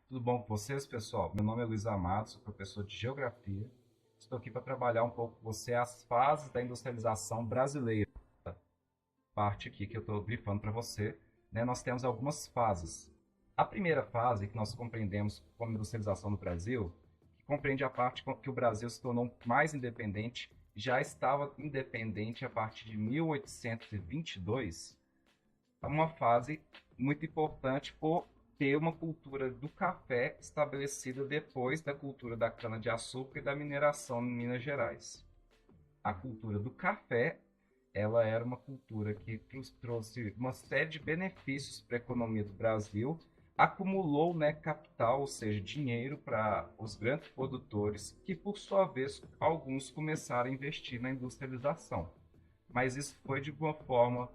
Tudo bom com vocês, pessoal? Meu nome é Luiz Amado, sou professor de Geografia. Estou aqui para trabalhar um pouco com você as fases da industrialização brasileira. Parte aqui que eu estou grifando para você, né? Nós temos algumas fases. A primeira fase que nós compreendemos como industrialização do Brasil, que compreende a parte que o Brasil se tornou mais independente, já estava independente a partir de 1822, uma fase muito importante por ter uma cultura do café estabelecida depois da cultura da cana-de-açúcar e da mineração em Minas Gerais. A cultura do café, ela era uma cultura que trouxe uma série de benefícios para a economia do Brasil, acumulou, né, capital, ou seja, dinheiro para os grandes produtores, que por sua vez alguns começaram a investir na industrialização. Mas isso foi de uma forma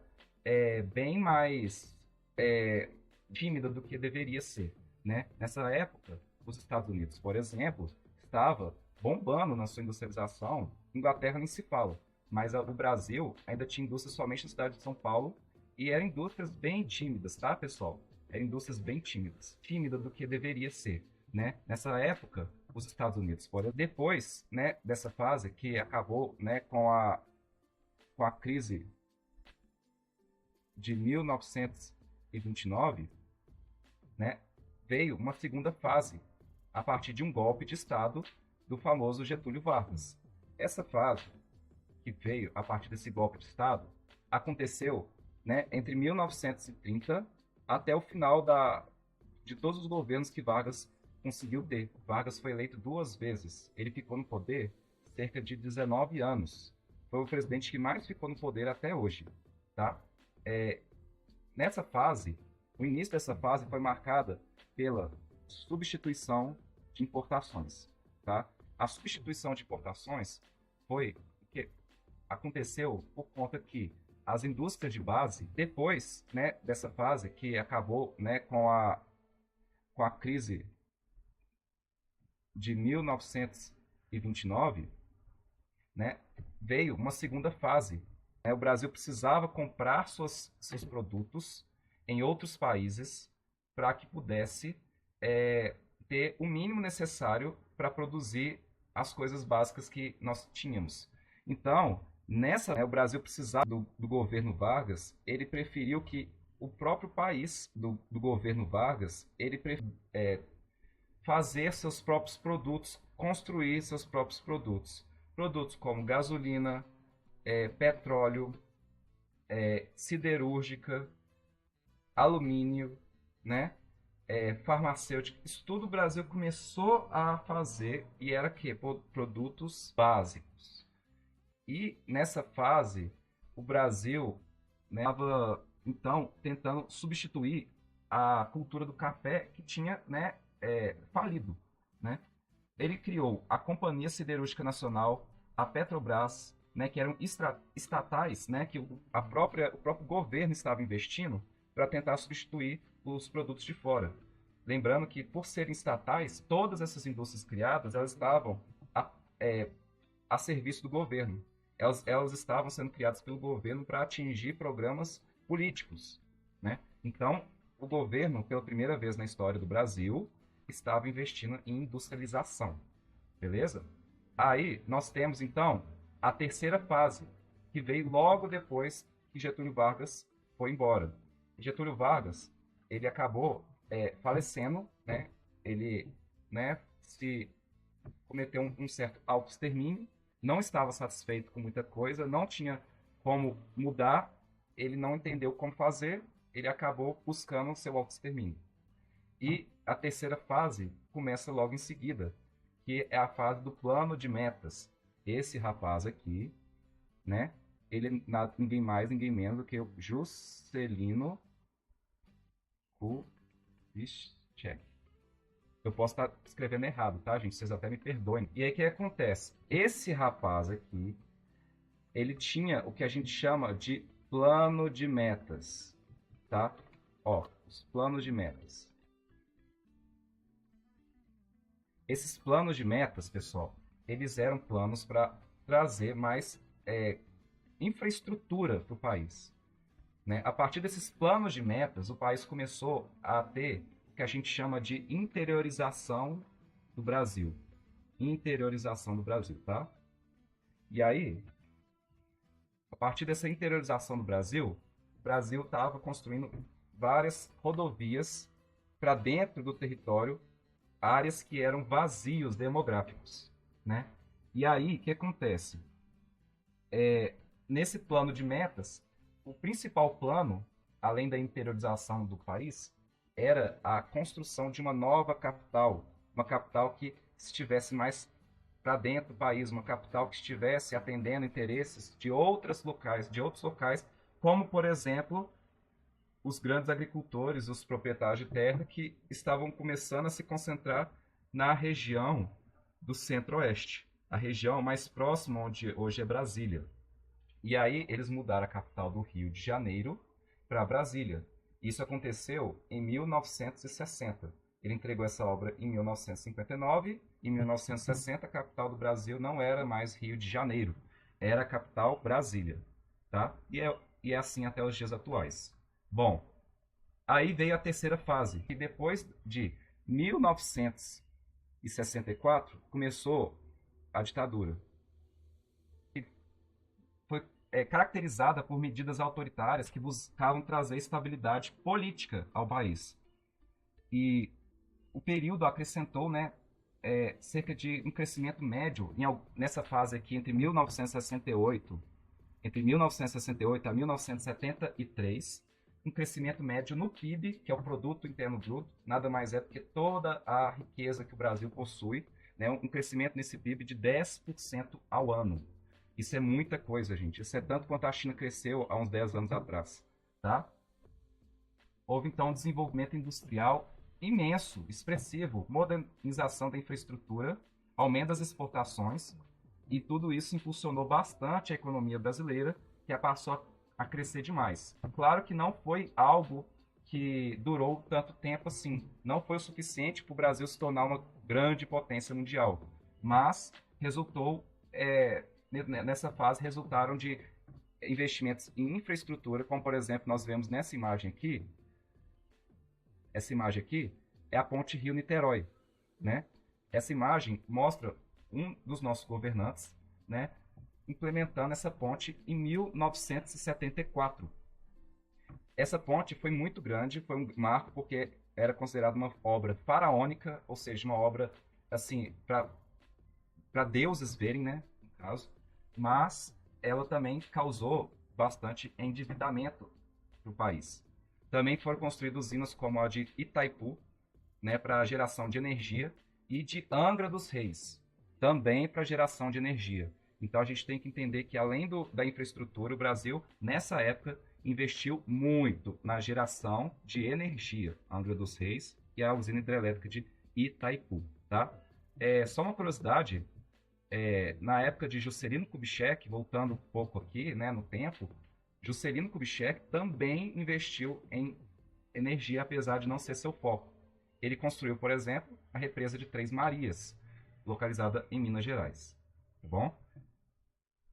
bem mais é, tímida do que deveria ser, né? Nessa época, os Estados Unidos, por exemplo, estava bombando na sua industrialização. Inglaterra nem se fala, mas o Brasil ainda tinha indústria somente na cidade de São Paulo e eram indústrias bem tímidas, tá, pessoal? Eram indústrias bem tímidas, tímida do que deveria ser, né? Nessa época, os Estados Unidos, por exemplo, depois, né, dessa fase que acabou, né, com a crise de 1929, né, veio uma segunda fase, a partir de um golpe de Estado do famoso Getúlio Vargas. Essa fase, que veio a partir desse golpe de Estado, aconteceu, né, entre 1930 até o final de todos os governos que Vargas conseguiu ter. Vargas foi eleito 2 vezes. Ele ficou no poder cerca de 19 anos. Foi o presidente que mais ficou no poder até hoje. Tá? Nessa fase, o início dessa fase foi marcada pela substituição de importações. Tá? A substituição de importações foi o que aconteceu por conta que as indústrias de base, depois, né, dessa fase que acabou, né, com a crise de 1929, né, veio uma segunda fase. Né? O Brasil precisava comprar seus produtos em outros países para que pudesse ter o mínimo necessário para produzir as coisas básicas que nós tínhamos. Então, o Brasil precisava do governo Vargas, ele preferiu que o próprio país do governo Vargas, ele fazer seus próprios produtos, construir seus próprios produtos. Produtos como gasolina, petróleo, siderúrgica, alumínio, né? Farmacêutico. Isso tudo o Brasil começou a fazer e era que? Produtos básicos. E nessa fase, o Brasil estava, né, então, tentando substituir a cultura do café que tinha, né, falido. Né? Ele criou a Companhia Siderúrgica Nacional, a Petrobras, né, que eram estatais, né, que o próprio governo estava investindo para tentar substituir os produtos de fora. Lembrando que, por serem estatais, todas essas indústrias criadas elas estavam a serviço do governo. Elas estavam sendo criadas pelo governo para atingir programas políticos. Né? Então, o governo, pela primeira vez na história do Brasil, estava investindo em industrialização. Beleza? Aí nós temos, então, a terceira fase, que veio logo depois que Getúlio Vargas foi embora. Getúlio Vargas, ele acabou falecendo, né? Ele, né, se cometeu um certo autoextermínio, não estava satisfeito com muita coisa, não tinha como mudar, ele não entendeu como fazer, ele acabou buscando o seu autoextermínio. E a terceira fase começa logo em seguida, que é a fase do plano de metas. Esse rapaz aqui, né? Ele é ninguém mais, ninguém menos do que o Juscelino Kubitschek. Eu posso estar escrevendo errado, tá, gente? Vocês até me perdoem. E aí o que acontece? Esse rapaz aqui, ele tinha o que a gente chama de plano de metas, tá? Ó, os planos de metas. Esses planos de metas, pessoal, eles eram planos para trazer mais infraestrutura para o país. Né? A partir desses planos de metas, o país começou a ter que a gente chama de interiorização do Brasil. Interiorização do Brasil, tá? E aí, a partir dessa interiorização do Brasil, o Brasil estava construindo várias rodovias para dentro do território, áreas que eram vazios demográficos, né? E aí, o que acontece? Nesse plano de metas, o principal plano, além da interiorização do país, era a construção de uma nova capital, uma capital que estivesse mais para dentro do país, uma capital que estivesse atendendo interesses de outros locais, como, por exemplo, os grandes agricultores, os proprietários de terra que estavam começando a se concentrar na região do Centro-Oeste, a região mais próxima onde hoje é Brasília. E aí eles mudaram a capital do Rio de Janeiro para Brasília. Isso aconteceu em 1960. Ele entregou essa obra em 1959. Em 1960, a capital do Brasil não era mais Rio de Janeiro, era a capital Brasília, tá? E é assim até os dias atuais. Bom, aí veio a terceira fase. E depois de 1964, começou a ditadura. E foi caracterizada por medidas autoritárias que buscavam trazer estabilidade política ao país. E o período acrescentou, né, cerca de um crescimento médio nessa fase aqui entre 1968 a 1973, um crescimento médio no PIB, que é o Produto Interno Bruto, nada mais é do que toda a riqueza que o Brasil possui, né, um crescimento nesse PIB de 10% ao ano. Isso é muita coisa, gente. Isso é tanto quanto a China cresceu há uns 10 anos atrás, tá? Houve, então, um desenvolvimento industrial imenso, expressivo, modernização da infraestrutura, aumento das exportações, e tudo isso impulsionou bastante a economia brasileira, que passou a crescer demais. Claro que não foi algo que durou tanto tempo assim, não foi o suficiente para o Brasil se tornar uma grande potência mundial, mas resultou, nessa fase, resultaram de investimentos em infraestrutura, como, por exemplo, nós vemos nessa imagem aqui. Essa imagem aqui é a ponte Rio-Niterói, né? Essa imagem mostra um dos nossos governantes, né, implementando essa ponte em 1974. Essa ponte foi muito grande, foi um marco porque era considerada uma obra faraônica, ou seja, uma obra assim para deuses verem, né, no caso, mas ela também causou bastante endividamento para o país. Também foram construídas usinas como a de Itaipu, né, para geração de energia, e de Angra dos Reis, também para geração de energia. Então a gente tem que entender que, além da infraestrutura, o Brasil, nessa época, investiu muito na geração de energia, Angra dos Reis e a usina hidrelétrica de Itaipu. Tá? Só uma curiosidade, na época de Juscelino Kubitschek, voltando um pouco aqui, né, no tempo, Juscelino Kubitschek também investiu em energia, apesar de não ser seu foco. Ele construiu, por exemplo, a represa de Três Marias, localizada em Minas Gerais. Tá bom?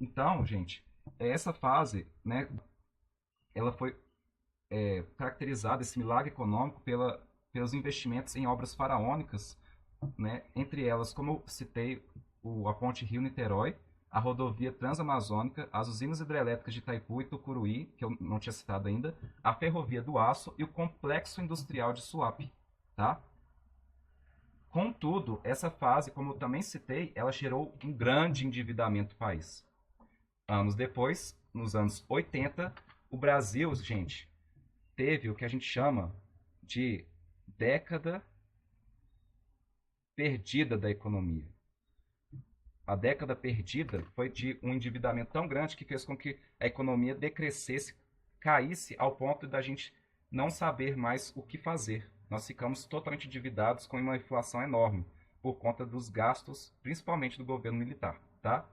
Então, gente, essa fase, né, ela foi caracterizada, esse milagre econômico, pelos investimentos em obras faraônicas, né, entre elas, como eu citei, a ponte Rio-Niterói, a rodovia Transamazônica, as usinas hidrelétricas de Itaipu e Tucuruí, que eu não tinha citado ainda, a ferrovia do Aço e o complexo industrial de Suape. Tá? Contudo, essa fase, como eu também citei, ela gerou um grande endividamento do país. Anos depois, nos anos 80, o Brasil, gente, teve o que a gente chama de década perdida da economia. A década perdida foi de um endividamento tão grande que fez com que a economia decrescesse, caísse ao ponto da gente não saber mais o que fazer. Nós ficamos totalmente endividados com uma inflação enorme por conta dos gastos, principalmente do governo militar, tá?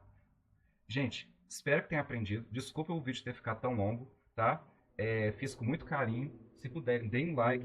Gente, espero que tenha aprendido. Desculpa o vídeo ter ficado tão longo, tá? Fiz com muito carinho. Se puderem, deem um like,